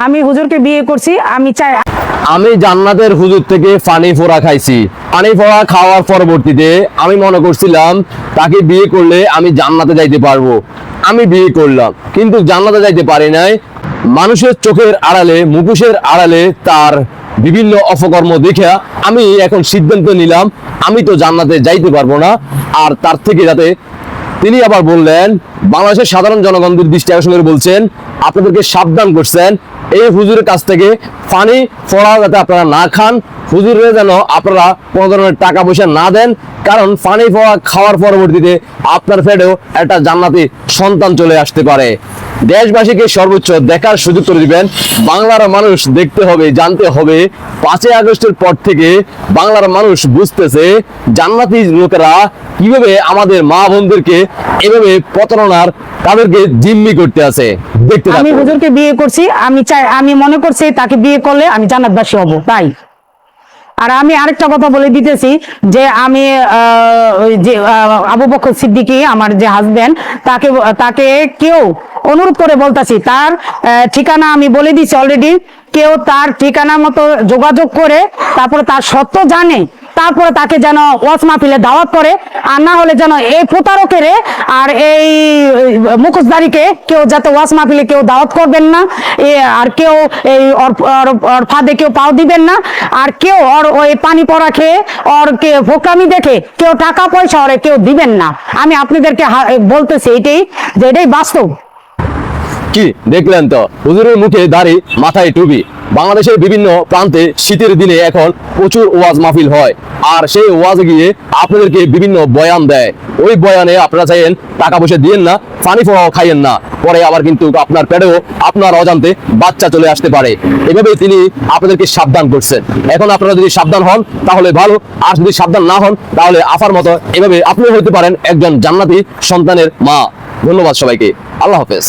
আমি হুজুরকে বিয়ে করছি, আমি চাই আমি জান্নাতের হুজুর থেকে পানি ফোড়া খাইছি। পানি ফোড়া খাওয়ার পরবর্তীতে আমি মনে করছিলাম তাকে বিয়ে করলে আমি জান্নাতে যাইতে পারবো। আমি বিয়ে করলাম, কিন্তু জান্নাতে যাইতে পারি নাই। মানুষের চোখের আড়ালে, মুখোশের আড়ালে তার বিভিন্ন অপকর্ম দেখে আমি এখন সিদ্ধান্ত নিলাম আমি তো জান্নাতে যাইতে পারবো না। আর তার থেকে যাতে তিনি আবার বললেন, বাংলাদেশের সাধারণ জনগণদের দৃষ্টি আকর্ষণ করে বলছেন, আপনাদেরকে সাবধান করছেন এই হুজুরের কাছ থেকে পানি ফোড়া যাতে আপনারা না খান, হুজুরের যেন আপনারা কোনো ধরনের টাকা পয়সা না দেন, কারণ পানি ফোড়া খাওয়ার পরবর্তীতে আপনার পেটেও একটা জান্নাতি সন্তান চলে আসতে পারে। দেশবাসীকে সর্বোচ্চ দেখার সুযোগ করে দিবেন। বাংলার মানুষ দেখতে হবে, জানতে হবে 5ই আগস্টের পর থেকে বাংলার মানুষ বুঝতেছে জান্নাতি লোকেরা কিভাবে আমাদের মা বোনদেরকে এভাবে প্রতারণার তাদেরকে জিম্মি করতে আছে। দেখতে আমি থাকুন। হুজুরকে বিয়ে করছি, আমি চাই, আমি মনে করছি তাকে বিয়ে করলে আমি জান্নাতবাসী হব, তাই। আর আমি আরেকটা কথা বলে দিতেছি যে আমি ওই যে আবু বকর সিদ্দিকী আমার যে হাজবেন্ড, তাকে তাকে কেউ অনুরোধ করে বলতাছি, তার ঠিকানা আমি বলে দিছি অলরেডি, কেউ তার ঠিকানা মতো যোগাযোগ করে তারপরে তার সত্য জানে, তারপরে তাকে যেন ওয়াজ মাহফিলে দাওয়াত করে। আর না হলে যেন এই প্রতারকের আর এই মুখোশধারীকে কেউ যাতে ওয়াজ মাহফিলে কেউ দাওয়াত করবেন না, আর কেউ এই ওর ফাঁদে কেউ পাও দিবেন না, আর কেউ ওর ওই পানি পড়া খেয়ে ওর কে ফোকামি দেখে কেউ টাকা পয়সা ওরে কেউ দিবেন না। আমি আপনাদেরকে বলতেছি এটাই, যে এটাই বাস্তব। কি দেখলেন তো, হুজুরের মুখে দাড়ি, মাথায় টুপি। বাংলাদেশের বিভিন্ন প্রান্তে শীতের দিনে এখন প্রচুর ওয়াজ মাহফিল হয়, আর সেই ওয়াজে গিয়ে আপনাদেরকে বিভিন্ন বয়ান দেয়। ওই বয়ানে আপনারা চাইেন টাকা পয়সা দিয়েন না, পানি ফোড়াও খাইয়েন না, পরে আবার কিন্তু আপনার পেটেও আপনার অজান্তে বাচ্চা চলে আসতে পারে। এভাবে তিনি আপনাদেরকে সাবধান করছেন। এখন আপনারা যদি সাবধান হন তাহলে ভালো, আর যদি সাবধান না হন তাহলে আফার মতো এভাবে আপনিও হতে পারেন একজন জান্নাতি সন্তানের মা। ধন্যবাদ সবাইকে, আল্লাহ হাফেজ।